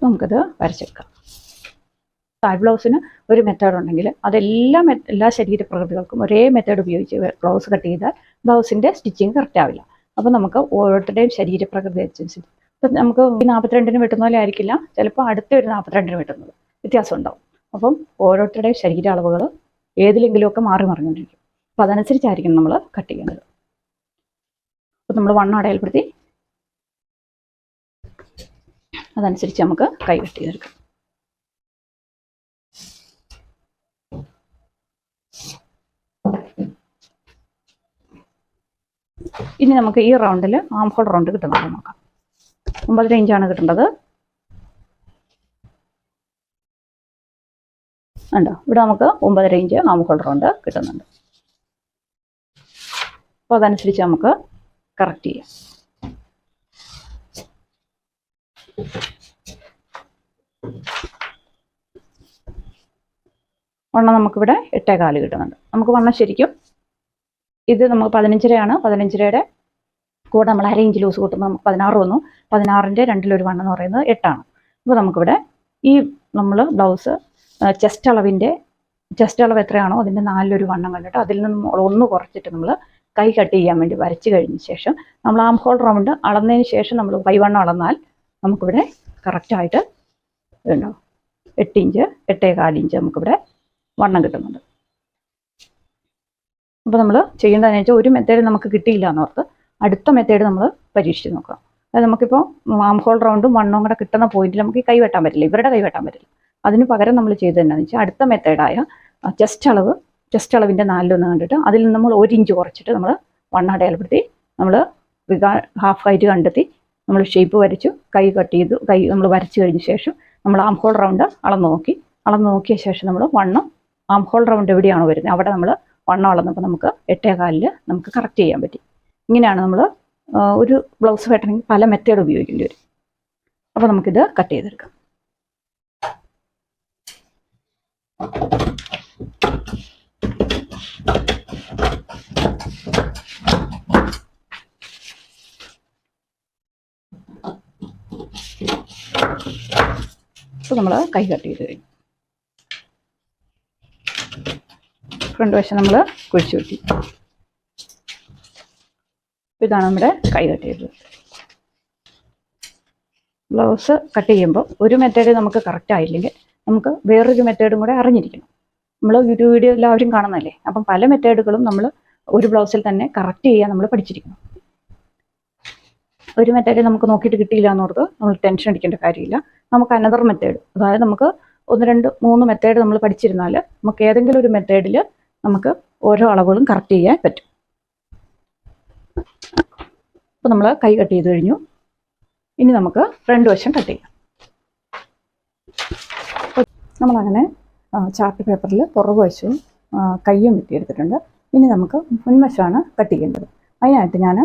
Speaker 1: നമുക്കത് വരച്ചെടുക്കാം. താഴ് ബ്ലൗസിന് ഒരു മെത്തേഡ് ഉണ്ടെങ്കിൽ എല്ലാ ശരീരപ്രകൃതികൾക്കും ഒരേ മെത്തേഡ് ഉപയോഗിച്ച് ബ്ലൗസ് കട്ട് ചെയ്താൽ ബ്ലൗസിൻ്റെ സ്റ്റിച്ചിങ് കറക്റ്റ് ആവില്ല. അപ്പോൾ നമുക്ക് ഓരോരുത്തരുടെയും ശരീരപ്രകൃതി അനുസരിച്ച് ഇപ്പം നമുക്ക് 42-ന് വെട്ടുന്ന പോലെ ആയിരിക്കില്ല, ചിലപ്പോൾ അടുത്ത ഒരു 42-ന് വെട്ടുന്നത് വ്യത്യാസം ഉണ്ടാവും. അപ്പം ഓരോരുത്തരുടെയും ശരീര അളവുകൾ ഏതിലെങ്കിലുമൊക്കെ മാറി മറിഞ്ഞുകൊണ്ടിരിക്കും. അപ്പോൾ അതനുസരിച്ചായിരിക്കും നമ്മൾ കട്ട് ചെയ്യേണ്ടത്. അപ്പോൾ നമ്മൾ വണ്ണം അടയാളപ്പെടുത്തി, അതനുസരിച്ച് നമുക്ക് കൈ കട്ട് ചെയ്തെടുക്കാം. ഇനി നമുക്ക് ഈ റൗണ്ടിൽ ആം ഹോൾ റൗണ്ട് കിട്ടുന്നത് നോക്കാം. 9.5 ഇഞ്ചാണ് കിട്ടേണ്ടത്. ഉണ്ടോ? ഇവിടെ നമുക്ക് 9.5 ഇഞ്ച് ആം ഹോൾ റൗണ്ട് കിട്ടുന്നുണ്ട്. അപ്പോൾ അതനുസരിച്ച് നമുക്ക് കറക്റ്റ് ചെയ്യാം. വണ്ണം നമുക്കിവിടെ 8.25 കിട്ടുന്നുണ്ട്. നമുക്ക് വണ്ണം ശരിക്കും ഇത് നമുക്ക് 15.5 15.5-യുടെ കൂടെ നമ്മൾ 1/2 ഇഞ്ച് ലൂസ് കൂട്ടുമ്പോൾ നമുക്ക് 16 വന്നു. 16ൻ്റെ 2-1 വണ്ണം എന്ന് പറയുന്നത് 8. അപ്പോൾ നമുക്കിവിടെ ഈ നമ്മൾ ബ്ലൗസ് ചെസ്റ്റ് അളവ് എത്രയാണോ അതിൻ്റെ 4 വണ്ണം കണ്ടിട്ട് അതിൽ നിന്ന് 1 കുറച്ചിട്ട് നമ്മൾ കൈ കട്ട് ചെയ്യാൻ വേണ്ടി വരച്ച് കഴിഞ്ഞ ശേഷം നമ്മൾ ആം ഹോൾ റൗണ്ട് അളന്നതിന് ശേഷം നമ്മൾ കൈവണ്ണം അളന്നാൽ നമുക്കിവിടെ കറക്റ്റായിട്ട് ഉണ്ടാവും. 8 ഇഞ്ച് 8.25 ഇഞ്ച് നമുക്കിവിടെ വണ്ണം കിട്ടുന്നുണ്ട്. അപ്പോൾ നമ്മൾ ചെയ്യേണ്ടതെന്ന് വെച്ചാൽ ഒരു മെത്തേഡ് നമുക്ക് കിട്ടിയില്ല എന്നോർത്ത് അടുത്ത മെത്തേഡ് നമ്മൾ പരീക്ഷിച്ച് നോക്കാം. അതായത് നമുക്കിപ്പോൾ ആം ഹോൾ റൗണ്ടും വണ്ണവും കൂടെ കിട്ടുന്ന പോയിന്റിൽ നമുക്ക് കൈ വെട്ടാൻ പറ്റില്ല, ഇവരുടെ കൈ വെട്ടാൻ പറ്റില്ല. അതിന് പകരം നമ്മൾ ചെയ്തത് എന്താണെന്ന് വെച്ചാൽ അടുത്ത മെത്തേഡായ ചെസ്റ്റ് അളവിൻ്റെ 4 കണ്ടിട്ട് അതിൽ നിന്ന് നമ്മൾ 1 ഇഞ്ച് കുറച്ചിട്ട് നമ്മൾ വണ്ണം അടയാളപ്പെടുത്തി നമ്മൾ ഹാഫ് ഹൈറ്റ് കണ്ടെത്തി നമ്മൾ ഷേപ്പ് വരച്ചു, കൈ കട്ട് ചെയ്തു. കൈ നമ്മൾ വരച്ച് കഴിഞ്ഞ ശേഷം നമ്മൾ ആം ഹോൾ റൗണ്ട് അളന്ന് നോക്കിയ ശേഷം നമ്മൾ വണ്ണം ആം ഹോൾ റൗണ്ട് എവിടെയാണോ വരുന്നത് അവിടെ നമ്മൾ വണ്ണം അളന്നപ്പോൾ നമുക്ക് 8.25 നമുക്ക് കറക്റ്റ് ചെയ്യാൻ പറ്റി. ഇങ്ങനെയാണ് നമ്മൾ ഒരു ബ്ലൗസ് വെട്ടണമെങ്കിൽ പല മെത്തേഡ് ഉപയോഗിക്കേണ്ടി വരും. അപ്പോൾ നമുക്കിത് കട്ട് ചെയ്തെടുക്കാം. അപ്പോൾ നമ്മൾ കൈ കട്ട് ചെയ്ത് കഴിഞ്ഞു. ഫ്രണ്ട് വശം നമ്മൾ കുഴിച്ചു വെട്ടി. ഇതാണ് നമ്മുടെ കൈ കട്ട് ചെയ്തത്. ബ്ലൗസ് കട്ട് ചെയ്യുമ്പോൾ ഒരു മെത്തേഡ് നമുക്ക് കറക്റ്റ് ആയില്ലെങ്കിൽ നമുക്ക് വേറൊരു മെത്തേഡും കൂടെ അറിഞ്ഞിരിക്കണം. നമ്മൾ യൂട്യൂബ് വീഡിയോ എല്ലാവരും കാണുന്നതല്ലേ, അപ്പം പല മെത്തേഡുകളും നമ്മൾ ഒരു ബ്ലൗസിൽ തന്നെ കറക്റ്റ് ചെയ്യാൻ നമ്മൾ പഠിച്ചിരിക്കണം. ഒരു മെത്തേഡ് നമുക്ക് നോക്കിയിട്ട് കിട്ടിയില്ല എന്നോർത്ത് നമ്മൾ ടെൻഷൻ അടിക്കേണ്ട കാര്യമില്ല. നമുക്ക് അനദർ മെത്തേഡ്, അതായത് നമുക്ക് 1, 2, 3 മെത്തേഡ് നമ്മൾ പഠിച്ചിരുന്നാൽ നമുക്ക് ഏതെങ്കിലും ഒരു മെത്തേഡിൽ നമുക്ക് ഓരോ അളവുകളും കറക്റ്റ് ചെയ്യാൻ പറ്റും. അപ്പോൾ നമ്മൾ കൈ കട്ട് ചെയ്ത് കഴിഞ്ഞു. ഇനി നമുക്ക് ഫ്രണ്ട് വശം കട്ട് ചെയ്യാം. നമ്മളങ്ങനെ ചാർട്ട് പേപ്പറിൽ പുറകുവശവും കയ്യും വെട്ടിയെടുത്തിട്ടുണ്ട്. ഇനി നമുക്ക് മുൻവശമാണ് കട്ട് ചെയ്യേണ്ടത്. അതിനായിട്ട് ഞാൻ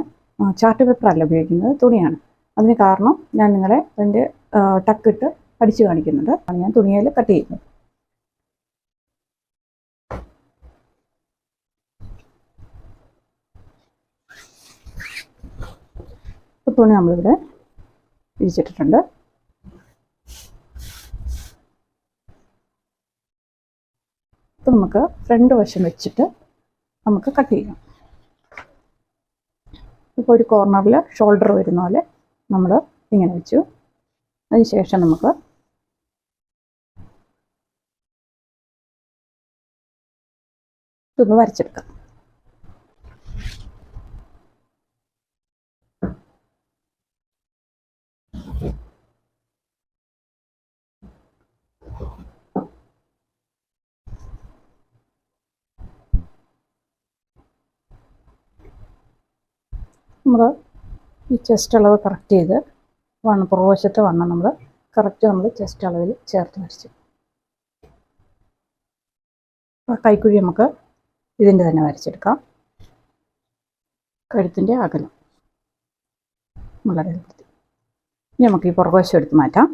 Speaker 1: ചാർട്ട് പേപ്പറല്ല ഉപയോഗിക്കുന്നത്, തുണിയാണ്. അതിന് കാരണം ഞാൻ നിങ്ങളെ അതിൻ്റെ ടക്കിട്ട് അടിച്ചു കാണിക്കുന്നുണ്ട്. ഞാൻ തുണിയിൽ കട്ട് ചെയ്യുന്നത്. തുണി നമ്മളിവിടെ വിരിച്ചിട്ടിട്ടുണ്ട്. അപ്പോൾ നമുക്ക് ഫ്രണ്ട് വശം വെച്ചിട്ട് നമുക്ക് കട്ട് ചെയ്യാം. ഇപ്പോൾ ഒരു കോർണറിൽ ഷോൾഡർ വരുന്ന പോലെ നമ്മൾ ഇങ്ങനെ വെച്ചു. അതിനുശേഷം നമുക്ക് ഇതൊന്ന് വരച്ചെടുക്കാം. നമ്മൾ ഈ ചെസ്റ്റ് അളവ് കറക്റ്റ് ചെയ്ത് പുറകുവശത്തെ വണ്ണം നമ്മൾ കറക്റ്റ് ചെസ്റ്റ് അളവിൽ ചേർത്ത് വരച്ചു. കൈക്കുഴി നമുക്ക് ഇതിൻ്റെ തന്നെ വരച്ചെടുക്കാം. കഴുത്തിൻ്റെ അകലം വളരെ എളുപ്പത്തിൽ. ഇനി നമുക്ക് ഈ പുറകുവശം എടുത്ത് മാറ്റാം.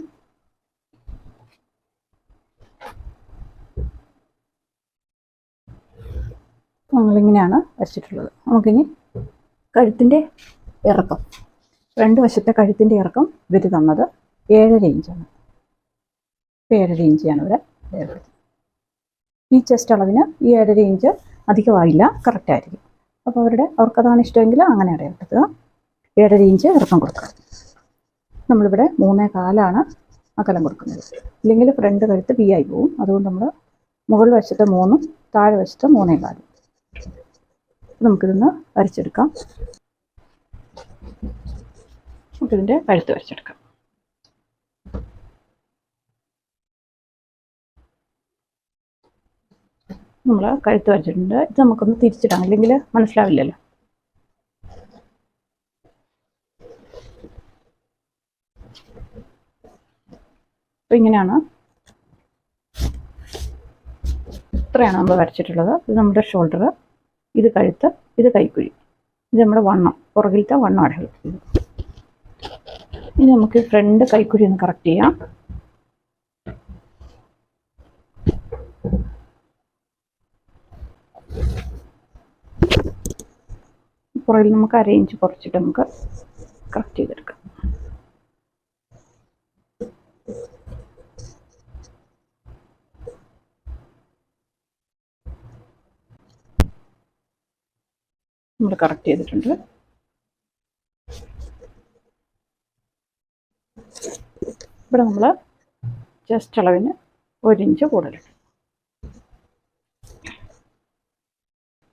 Speaker 1: നമ്മളിങ്ങനെയാണ് വരച്ചിട്ടുള്ളത്. നമുക്കിനി കഴുത്തിൻ്റെ ഇറക്കം, രണ്ട് വശത്തെ കഴുത്തിൻ്റെ ഇറക്കം ഇവർ തന്നത് 7.5 ഇഞ്ചാണ്. 7.5 ഇഞ്ച് ഞാൻ ഇവിടെ രേഖപ്പെടുത്തി. ഈ ചെസ്റ്റ് അളവിന് ഈ 7.5 ഇഞ്ച് അധികമായില്ല, കറക്റ്റായിരിക്കും. അപ്പോൾ അവർക്കതാണ് ഇഷ്ടമെങ്കിൽ അങ്ങനെ അടയാളപ്പെടുത്തുക. 7.5 ഇഞ്ച് ഇറക്കം കൊടുക്കുക. നമ്മളിവിടെ 3.25 അകലം കൊടുക്കുന്നത്. ഇല്ലെങ്കിൽ ഫ്രണ്ട് കഴുത്ത് പി ആയി പോവും. അതുകൊണ്ട് നമ്മൾ മുകൾ വശത്തെ 3, താഴെ വശത്തെ 3.25. നമുക്കിതൊന്ന് വരച്ചെടുക്കാം. നമുക്കിതിൻ്റെ കഴുത്ത് വരച്ചെടുക്കാം. നമ്മൾ കഴുത്ത് വരച്ചിട്ടുണ്ട്. ഇത് നമുക്കൊന്ന് തിരിച്ചിടാം, അല്ലെങ്കിൽ മനസ്സിലാവില്ലല്ലോ. അപ്പോൾ ഇങ്ങനെയാണ്, ഇത്രയാണ് നമ്മൾ വരച്ചിട്ടുള്ളത്. ഇത് നമ്മുടെ ഷോൾഡർ, ഇത് കഴുത്ത്, ഇത് കൈക്കുഴി, ഇത് നമ്മുടെ വണ്ണം, പുറകിലത്തെ വണ്ണം അടയാളം. ഇനി നമുക്ക് ഫ്രണ്ട് കൈക്കുഴി ഒന്ന് കറക്റ്റ് ചെയ്യാം. പുറകിൽ നമുക്ക് 1/2 ഇഞ്ച് കുറച്ചിട്ട് നമുക്ക് കറക്റ്റ് ചെയ്തെടുക്കാം. നമ്മൾ കറക്റ്റ് ചെയ്തിട്ടുണ്ട്. ഇവിടെ നമ്മൾ ചെസ്റ്റ് അളവിന് 1 ഇഞ്ച് കൂടുതലുണ്ട്.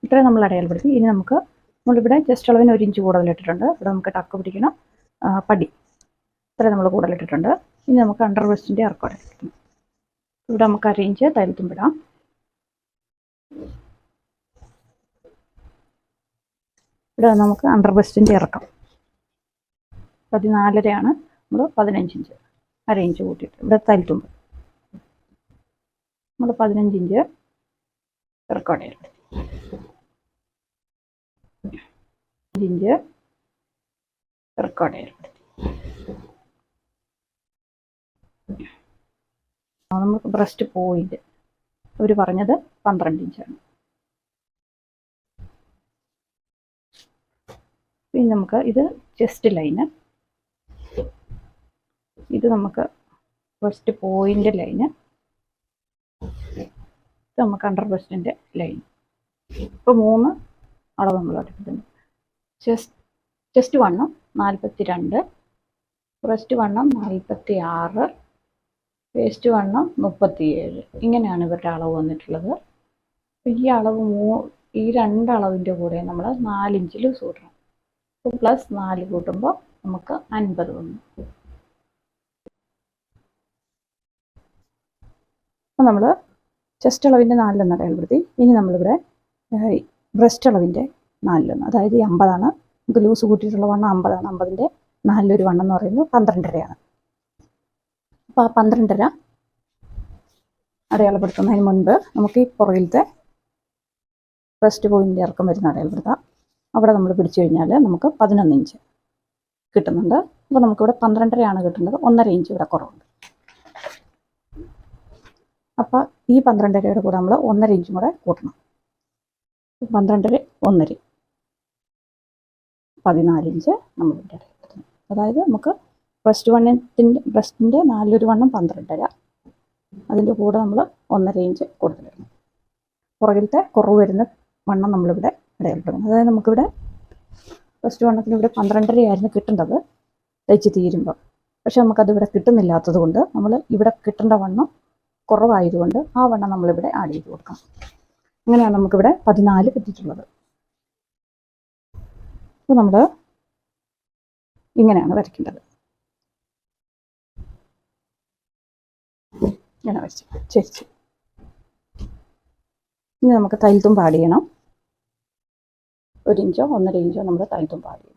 Speaker 1: ഇത്രയും നമ്മൾ അടയാളപ്പെടുത്തി. ഇനി നമ്മളിവിടെ ചെസ്റ്റ് അളവിന് 1 ഇഞ്ച് കൂടുതലിട്ടിട്ടുണ്ട്. ഇവിടെ നമുക്ക് ടക്ക് പിടിക്കണം, പടി ഇത്രയും നമ്മൾ കൂടുതലിട്ടിട്ടുണ്ട്. ഇനി നമുക്ക് അണ്ടർ വെസ്റ്റിൻ്റെ ഇറക്കം എടുക്കണം. ഇവിടെ നമുക്ക് 1/2 ഇഞ്ച് തയ്യൽത്തുമ്പിടാം. ഇവിടെ നമുക്ക് അണ്ടർ വെസ്റ്റിൻ്റെ ഇറക്കം 14.5 നമ്മൾ 15 ഇഞ്ച് 1/2 ഇഞ്ച് കൂട്ടിയിട്ട് ഇവിടെ തയ്യൽത്തുമ്പ് നമ്മൾ 15 ഇഞ്ച് ഇറക്കം എടുക്കും. 5 ഇഞ്ച് ഇറക്കം എടുക്കും. നമുക്ക് ബ്രസ്റ്റ് പോയിന്റ് അവർ പറഞ്ഞത് 12 ഇഞ്ചാണ്. പിന്നെ നമുക്ക് ഇത് ചെസ്റ്റ് ലൈന്, ഇത് നമുക്ക് ബ്രസ്റ്റ് പോയിന്റ് ലൈന്, ഇത് നമുക്ക് അണ്ടർ ബ്രസ്റ്റിൻ്റെ ലൈൻ. ഇപ്പോൾ 3 അളവ് നമ്മൾ എടുത്തിട്ടുണ്ട്. ചെസ്റ്റ് വണ്ണം 42, ബ്രസ്റ്റ് വണ്ണം 46, വേസ്റ്റ് വണ്ണം 37. ഇങ്ങനെയാണ് ഇവരുടെ അളവ് വന്നിട്ടുള്ളത്. ഈ അളവ് ഈ 2 അളവിൻ്റെ കൂടെ നമ്മൾ 4 ഇഞ്ച് ലൂസ് കൂട്ടണം. പ്ലസ് 4 കൂട്ടുമ്പോൾ നമുക്ക് 50 വന്നു. അപ്പോൾ നമ്മൾ ചെസ്റ്റ് അളവിൻ്റെ 4 അടയാളപ്പെടുത്തി. ഇനി നമ്മളിവിടെ ബ്രസ്റ്റ് അളവിൻ്റെ 4, അതായത് 50 നമുക്ക് ലൂസ് കൂട്ടിയിട്ടുള്ള വണ്ണം 50. 50ൻ്റെ 4 വണ്ണം എന്ന് പറയുന്നത് 12.5. അപ്പോൾ ആ 12.5 അടയാളപ്പെടുത്തുന്നതിന് മുൻപ് നമുക്ക് ഈ പുറകിലത്തെ ഫസ്റ്റ് പോയിന്റ് ഇറക്കം വരുന്ന അടയാളപ്പെടുത്താം. അവിടെ നമ്മൾ പിടിച്ചു കഴിഞ്ഞാൽ നമുക്ക് 11 ഇഞ്ച് കിട്ടുന്നുണ്ട്. അപ്പോൾ നമുക്കിവിടെ 12.5 കിട്ടുന്നത്, 1.5 ഇഞ്ച് ഇവിടെ കുറവുണ്ട്. അപ്പോൾ ഈ 12.5യുടെ കൂടെ നമ്മൾ 1.5 ഇഞ്ചും കൂടെ കൂട്ടണം. 12.5 1.5 14 ഇഞ്ച് നമ്മളിവിടെ അടയാളപ്പെടുത്തുന്നു. അതായത് നമുക്ക് ബ്രസ്റ്റിൻ്റെ 4 വണ്ണം 12.5, അതിൻ്റെ കൂടെ നമ്മൾ 1.5 ഇഞ്ച് കൊടുത്തിട്ടുണ്ട്. പുറകിലത്തെ കുറവ് വരുന്ന വണ്ണം നമ്മളിവിടെ അടയാളപ്പെടുന്നു. അതായത് നമുക്കിവിടെ ഫസ്റ്റ് വണ്ണത്തിന് ഇവിടെ 12.5 ആയിരുന്നു കിട്ടേണ്ടത് തയ്ച്ച് തീരുമ്പോൾ. പക്ഷെ നമുക്കത് ഇവിടെ കിട്ടുന്നില്ലാത്തത് കൊണ്ട് നമ്മൾ ഇവിടെ കിട്ടേണ്ട വണ്ണം കുറവായതുകൊണ്ട് ആ വണ്ണം നമ്മളിവിടെ ആഡ് ചെയ്ത് കൊടുക്കാം. അങ്ങനെയാണ് നമുക്കിവിടെ 14 കിട്ടിയിട്ടുള്ളത്. അപ്പോൾ നമ്മൾ ഇങ്ങനെയാണ് വരയ്ക്കേണ്ടത്. ഇങ്ങനെ വരച്ചു ചെരിച്ച്. ഇനി നമുക്ക് തയ്യൽ തുമ്പ് ആഡ് ചെയ്യണം. 1 ഇഞ്ചോ 1.5 ഇഞ്ചോ നമ്മൾ തയ്യൽ തുമ്പ് ആഡ് ചെയ്യണം.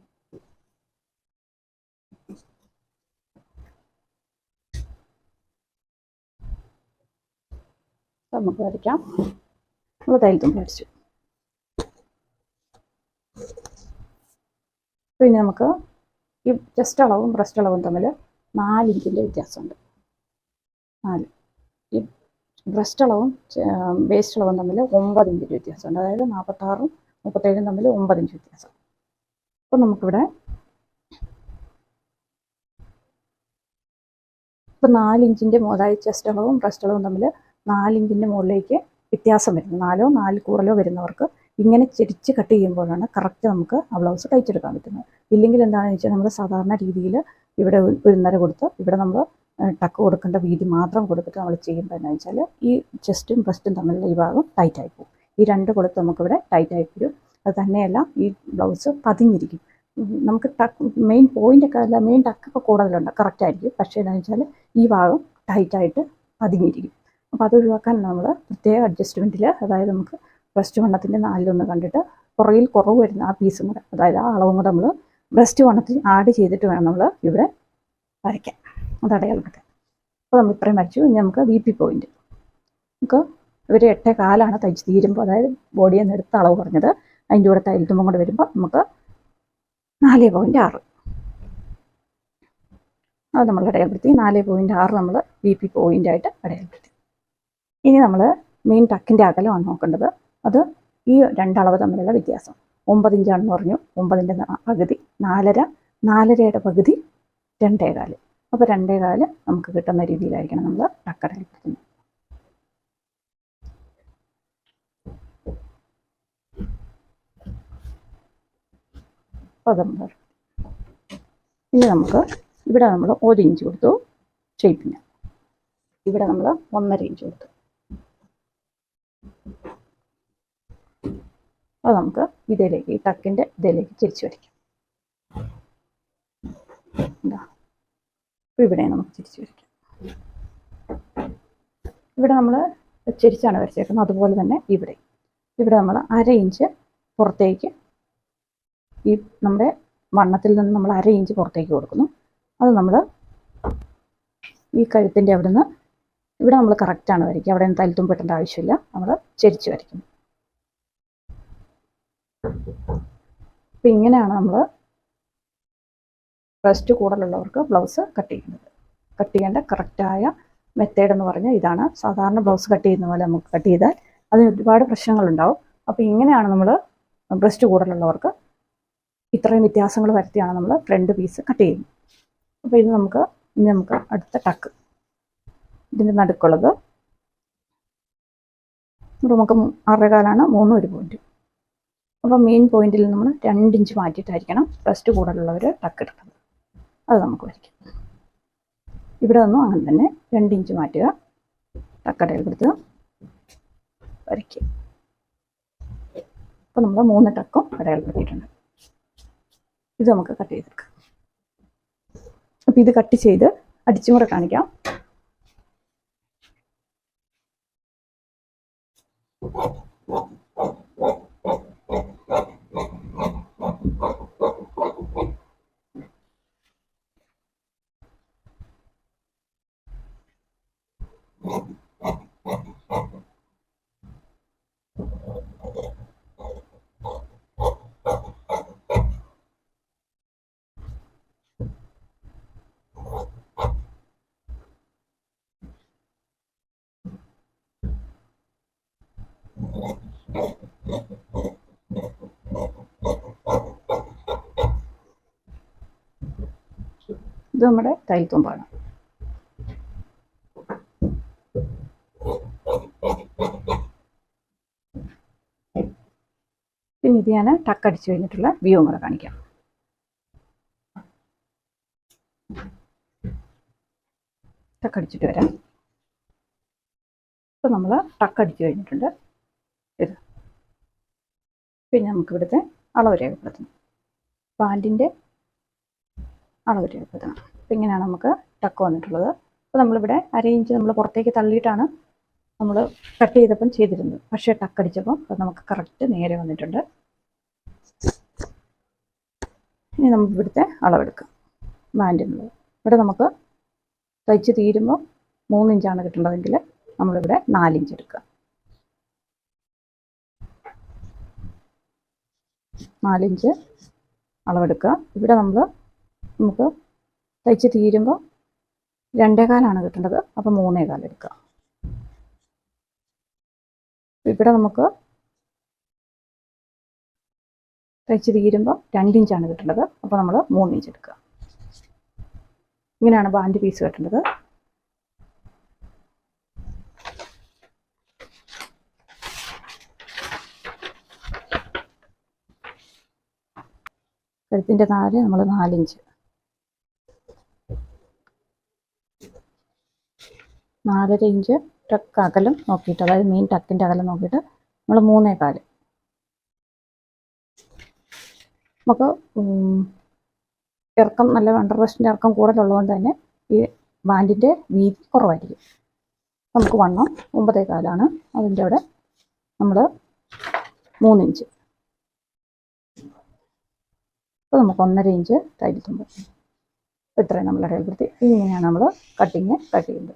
Speaker 1: നമുക്ക് വരയ്ക്കാം. നമ്മൾ തയ്യൽ തുമ്പ് വരച്ചു. പിന്നെ നമുക്ക് ഈ ചെസ്റ്റ് അളവും ബ്രസ്റ്റ് അളവും തമ്മിൽ 4 ഇഞ്ചിൻ്റെ വ്യത്യാസമുണ്ട്. 4. ഈ ബ്രസ്റ്റ് അളവും വേസ്റ്റ് അളവും തമ്മിൽ 9 ഇഞ്ചിൻ്റെ വ്യത്യാസമുണ്ട്. അതായത് 46ഉം 37ഉം തമ്മിൽ 9 ഇഞ്ച് വ്യത്യാസം. അപ്പോൾ നമുക്കിവിടെ ഇപ്പോൾ 4 ഇഞ്ചിൻ്റെ അതായത് ചെസ്റ്റ് അളവും ബ്രസ്റ്റ് അളവും തമ്മിൽ 4 ഇഞ്ചിൻ്റെ മുകളിലേക്ക് വ്യത്യാസം വരുന്നു. 4 കൂടുതലോ വരുന്നവർക്ക് ഇങ്ങനെ ചെരിച്ച് കട്ട് ചെയ്യുമ്പോഴാണ് കറക്റ്റ് നമുക്ക് ആ ബ്ലൗസ് തയ്ച്ചെടുക്കാൻ പറ്റുന്നത്. ഇല്ലെങ്കിൽ എന്താണെന്ന് വെച്ചാൽ നമ്മൾ സാധാരണ രീതിയിൽ ഇവിടെ 1.5 കൊടുത്ത് ഇവിടെ നമ്മൾ ടക്ക് കൊടുക്കേണ്ട വീതി മാത്രം കൊടുത്തിട്ട് നമ്മൾ ചെയ്യുമ്പോൾ എന്താണെന്ന് വെച്ചാൽ ഈ ചെസ്റ്റും ബ്രസ്റ്റും തമ്മിലുള്ള ഈ ഭാഗം ടൈറ്റായി പോകും. ഈ 2 കൊടുത്ത് നമുക്കിവിടെ ടൈറ്റായി വരും. അത് തന്നെയല്ല ഈ ബ്ലൗസ് പതിഞ്ഞിരിക്കും. നമുക്ക് മെയിൻ പോയിൻ്റൊക്കെ അല്ല, മെയിൻ ടക്കൊക്കെ കൂടുതലുണ്ട്, കറക്റ്റായിരിക്കും. പക്ഷേ എന്താണെന്ന് വെച്ചാൽ ഈ ഭാഗം ടൈറ്റായിട്ട് പതിഞ്ഞിരിക്കും. അപ്പോൾ അത് ഒഴിവാക്കാൻ നമ്മൾ പ്രത്യേക അഡ്ജസ്റ്റ്മെൻറ്റിൽ, അതായത് നമുക്ക് ബ്രസ്റ്റ് വണ്ണത്തിൻ്റെ 4 കണ്ടിട്ട് പുറകിൽ കുറവ് വരുന്ന ആ പീസും കൂടെ, അതായത് ആ അളവും കൂടെ നമ്മൾ ബ്രസ്റ്റ് വണ്ണത്തിൽ ആഡ് ചെയ്തിട്ട് വേണം നമ്മൾ ഇവിടെ വരയ്ക്കാൻ. അത് അടയാളപ്പെടുത്താൻ. അപ്പോൾ നമ്മൾ ഇത്രയും വരച്ചു. ഇനി നമുക്ക് VP പോയിന്റ് നമുക്ക് ഒരു 8.4 തയ്ച്ച് തീരുമ്പോൾ, അതായത് ബോഡിയിൽ നിന്ന് എടുത്ത അളവ് പറഞ്ഞത്, അതിൻ്റെ കൂടെ തയ്യൽ തുമ്പും കൂടെ വരുമ്പോൾ നമുക്ക് 4.6 അത് നമ്മൾ അടയാളപ്പെടുത്തി. 4.6 നമ്മൾ VP പോയിൻ്റായിട്ട് അടയാളപ്പെടുത്തി. ഇനി നമ്മൾ മെയിൻ ടക്കിൻ്റെ അകലമാണ് നോക്കേണ്ടത്. അത് ഈ 2 അളവ് തമ്മിലുള്ള വ്യത്യാസം. 9 ഇഞ്ചാണെന്ന് പറഞ്ഞു. 9ൻ്റെ പകുതി 4.5, 4.5യുടെ പകുതി 2.4. അപ്പോൾ 2.4 നമുക്ക് കിട്ടുന്ന രീതിയിലായിരിക്കണം നമ്മൾ ടക്ക് അടയാളപ്പെടുത്തുന്നത്. ഇനി നമുക്ക് ഇവിടെ നമ്മൾ 1 ഇഞ്ച് കൊടുത്തു ഷേപ്പിന്. ഇവിടെ നമ്മൾ 1.5 ഇഞ്ച് കൊടുത്തു. അത് നമുക്ക് ഇതിലേക്ക്, ഈ ടക്കിൻ്റെ ഇതിലേക്ക് തിരിച്ചു വരയ്ക്കാം. അപ്പോൾ ഇവിടെ നമുക്ക് തിരിച്ചു വരയ്ക്കാം. ഇവിടെ നമ്മൾ തിരിച്ചാണ് വരച്ചേക്കുന്നത്. അതുപോലെ തന്നെ ഇവിടെ നമ്മൾ 1/2 ഇഞ്ച് പുറത്തേക്ക്, ഈ നമ്മുടെ വണ്ണത്തിൽ നിന്ന് നമ്മൾ 1/2 ഇഞ്ച് പുറത്തേക്ക് കൊടുക്കുന്നു. അത് നമ്മൾ ഈ കഴുത്തിൻ്റെ അവിടെ നിന്ന് ഇവിടെ നമ്മൾ കറക്റ്റാണ് വരയ്ക്കുക. അവിടെ തയ്യൽ തുമ്പ് ഇടേണ്ട ആവശ്യമില്ല. നമ്മൾ ചെരിച്ച് വരയ്ക്കുന്നു. അപ്പം ഇങ്ങനെയാണ് നമ്മൾ ബ്രസ്റ്റ് കൂടുതലുള്ളവർക്ക് ബ്ലൗസ് കട്ട് ചെയ്യുന്നത്. കട്ട് ചെയ്യേണ്ട കറക്റ്റായ മെത്തേഡ് എന്ന് പറഞ്ഞാൽ ഇതാണ്. സാധാരണ ബ്ലൗസ് കട്ട് ചെയ്യുന്ന പോലെ നമുക്ക് കട്ട് ചെയ്താൽ അതിന് ഒരുപാട് പ്രശ്നങ്ങളുണ്ടാവും. അപ്പോൾ ഇങ്ങനെയാണ് നമ്മൾ ബ്രസ്റ്റ് കൂടുതലുള്ളവർക്ക് ഇത്രയും വ്യത്യാസങ്ങൾ വരുത്തിയാണ് നമ്മൾ ഫ്രണ്ട് പീസ് കട്ട് ചെയ്യുന്നത്. അപ്പോൾ ഇനി നമുക്ക് അടുത്ത ടക്ക്, ഇതിൻ്റെ നടുക്കുള്ളത് നമുക്ക് 6.25 3 ഒരു പോയിന്റ്. അപ്പോൾ മെയിൻ പോയിന്റിൽ നമ്മൾ 2 ഇഞ്ച് മാറ്റിയിട്ടായിരിക്കണം ബ്രസ്റ്റ് കൂടുതലുള്ളവർ ടക്ക് ഇടുന്നത്. അത് നമുക്ക് വരയ്ക്കാം. ഇവിടെ നിന്നും അങ്ങനെ തന്നെ 2 ഇഞ്ച് മാറ്റുക, ടക്കടയിൽപ്പെടുത്തുക, വരയ്ക്കുക. അപ്പോൾ നമ്മൾ 3 ടക്കും അടയാളപ്പെടുത്തിയിട്ടുണ്ട്. ഇത് നമുക്ക് കട്ട് ചെയ്തെടുക്കാം. അപ്പോൾ ഇത് കട്ട് ചെയ്ത് അടിച്ചും കൂടെ കാണിക്കാം. ഇത് നമ്മുടെ തയ്യൽ തുമ്പാണ്. പിന്നെ ഇത് ഞാൻ ടക്കടിച്ച് കഴിഞ്ഞിട്ടുള്ള വ്യൂവും കൂടെ കാണിക്കാം. ടക്കടിച്ചിട്ട് വരാം. ഇപ്പം നമ്മൾ ടക്കടിച്ച് കഴിഞ്ഞിട്ടുണ്ട്. ഇത് പിന്നെ നമുക്ക് ഇവിടുത്തെ അളവ് രേഖപ്പെടുത്തണം. പാൻറ്റിൻ്റെ അളവ് രേഖപ്പെടുത്തണം. അപ്പം ഇങ്ങനെയാണ് നമുക്ക് ടക്ക് വന്നിട്ടുള്ളത്. അപ്പോൾ നമ്മളിവിടെ 1/2 ഇഞ്ച് നമ്മൾ പുറത്തേക്ക് തള്ളിയിട്ടാണ് നമ്മൾ കട്ട് ചെയ്തപ്പം ചെയ്തിരുന്നത്. പക്ഷേ ടക്കടിച്ചപ്പം അത് നമുക്ക് കറക്റ്റ് നേരെ വന്നിട്ടുണ്ട്. ഇനി നമുക്ക് ഇവിടുത്തെ അളവെടുക്കാം. പാൻറ്റിനുള്ളത് ഇവിടെ നമുക്ക് തയ്ച്ച് തീരുമ്പോൾ 3 ഇഞ്ചാണ് കിട്ടേണ്ടതെങ്കിൽ നമ്മളിവിടെ 4 ഇഞ്ച് എടുക്കുക. 4 ഇഞ്ച് അളവെടുക്കുക. ഇവിടെ നമുക്ക് തയ്ച്ച് തീരുമ്പോൾ 2.25 കിട്ടേണ്ടത്. അപ്പോൾ 3.25 എടുക്കുക. ഇവിടെ നമുക്ക് തയ്ച്ച് തീരുമ്പോൾ 2 ഇഞ്ചാണ് കിട്ടേണ്ടത്. അപ്പോൾ നമ്മൾ 3 ഇഞ്ച് എടുക്കുക. ഇങ്ങനെയാണ് ബാൻഡ് പീസ് കെട്ടേണ്ടത്. കഴുത്തിൻ്റെ താഴെ നമ്മൾ 4 ഇഞ്ച്, 4.5 ഇഞ്ച് ടക്ക് അകലം നോക്കിയിട്ട്, അതായത് മെയിൻ ടക്കിൻ്റെ അകലം നോക്കിയിട്ട് നമ്മൾ 3.25. നമുക്ക് ഇറക്കം നല്ല അണ്ടർ ബ്രസ്റ്റിൻ്റെ ഇറക്കം കൂടുതലുള്ളതുകൊണ്ട് തന്നെ ഈ ബാൻഡിൻ്റെ വീതി കുറവായിരിക്കും. നമുക്ക് വണ്ണം 9.25. അതിൻ്റെ അവിടെ നമ്മൾ 3 ഇഞ്ച്. അപ്പോൾ നമുക്ക് 1.5 ഇഞ്ച് തയ്യൽ തുമ്പ്. ഇത്രയും നമ്മൾ രേഖപ്പെടുത്തി. ഇങ്ങനെയാണ് നമ്മൾ കട്ട് ചെയ്യുന്നത്.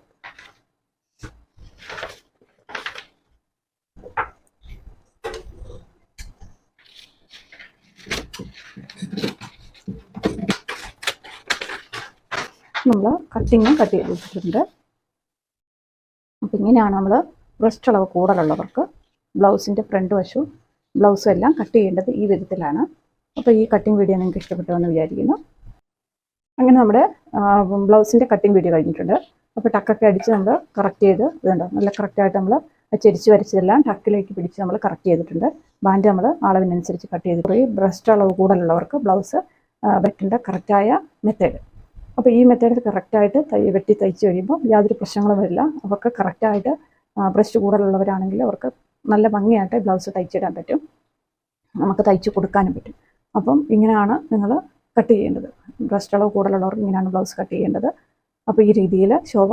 Speaker 1: നമ്മൾ കട്ട് ചെയ്ത് വെച്ചിട്ടുണ്ട്. അപ്പോൾ ഇങ്ങനെയാണ് നമ്മൾ ബ്രസ്റ്റ് അളവ് കൂടുതലുള്ളവർക്ക് ബ്ലൗസിൻ്റെ ഫ്രണ്ട് വശവും ബ്ലൗസും എല്ലാം കട്ട് ചെയ്യേണ്ടത് ഈ വിധത്തിലാണ്. അപ്പോൾ ഈ കട്ടിങ് വീഡിയോ നിങ്ങൾക്ക് ഇഷ്ടപ്പെട്ടുവെന്ന് വിചാരിക്കുന്നു. അങ്ങനെ നമ്മുടെ ബ്ലൗസിൻ്റെ കട്ടിങ് വീഡിയോ കഴിഞ്ഞിട്ടുണ്ട്. അപ്പോൾ ടക്കൊക്കെ അടിച്ച് നമ്മൾ കറക്റ്റ് ചെയ്ത് ഇതുണ്ട്. നല്ല കറക്റ്റായിട്ട് നമ്മൾ ചെരിച്ച് വരച്ചതെല്ലാം ടക്കിലേക്ക് പിടിച്ച് നമ്മൾ കറക്റ്റ് ചെയ്തിട്ടുണ്ട്. ബാൻഡ് നമ്മൾ അളവിനനുസരിച്ച് കട്ട് ചെയ്തിട്ട് ബ്രസ്റ്റ് അളവ് കൂടുതലുള്ളവർക്ക് ബ്ലൗസ് വെട്ടേണ്ട കറക്റ്റായ മെത്തേഡ്. അപ്പോൾ ഈ മെത്തേഡ് കറക്റ്റായിട്ട് വെട്ടി തയ്ച്ച് കഴിയുമ്പോൾ യാതൊരു പ്രശ്നങ്ങളും വരില്ല. അവർക്ക് കറക്റ്റായിട്ട് ബ്രസ്റ്റ് കൂടുതലുള്ളവരാണെങ്കിൽ അവർക്ക് നല്ല ഭംഗിയായിട്ട് ബ്ലൗസ് തയ്ച്ചിടാൻ പറ്റും. നമുക്ക് തയ്ച്ച് കൊടുക്കാനും പറ്റും. അപ്പം ഇങ്ങനെയാണ് നിങ്ങൾ കട്ട് ചെയ്യേണ്ടത്. ബ്രസ്റ്റ് അളവ് കൂടുതലുള്ളവർക്ക് ഇങ്ങനെയാണ് ബ്ലൗസ് കട്ട് ചെയ്യേണ്ടത്. അപ്പോൾ ഈ രീതിയിൽ ശോഭ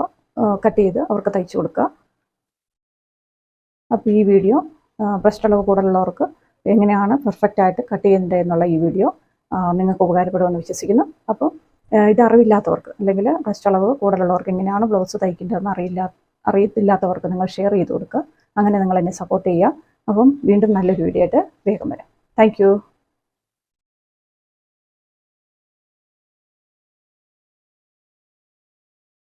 Speaker 1: കട്ട് ചെയ്ത് അവർക്ക് തയ്ച്ച് കൊടുക്കുക. അപ്പോൾ ഈ വീഡിയോ ബ്രസ്റ്റ് അളവ് കൂടുതലുള്ളവർക്ക് എങ്ങനെയാണ് പെർഫെക്റ്റായിട്ട് കട്ട് ചെയ്യേണ്ടത് എന്നുള്ള ഈ വീഡിയോ നിങ്ങൾക്ക് ഉപകാരപ്പെടുമെന്ന് വിശ്വസിക്കുന്നു. അപ്പോൾ ഇത് അറിവില്ലാത്തവർക്ക് അല്ലെങ്കിൽ ബ്രസ്റ്റ് അളവ് കൂടുതലുള്ളവർക്ക് എങ്ങനെയാണ് ബ്ലൗസ് തയ്ക്കേണ്ടതെന്ന് അറിയത്തില്ലാത്തവർക്ക് നിങ്ങൾ ഷെയർ ചെയ്ത് കൊടുക്കുക. അങ്ങനെ നിങ്ങൾ എന്നെ സപ്പോർട്ട് ചെയ്യുക. അപ്പം വീണ്ടും നല്ലൊരു വീഡിയോ ആയിട്ട് വേഗം വരാം. Thank you.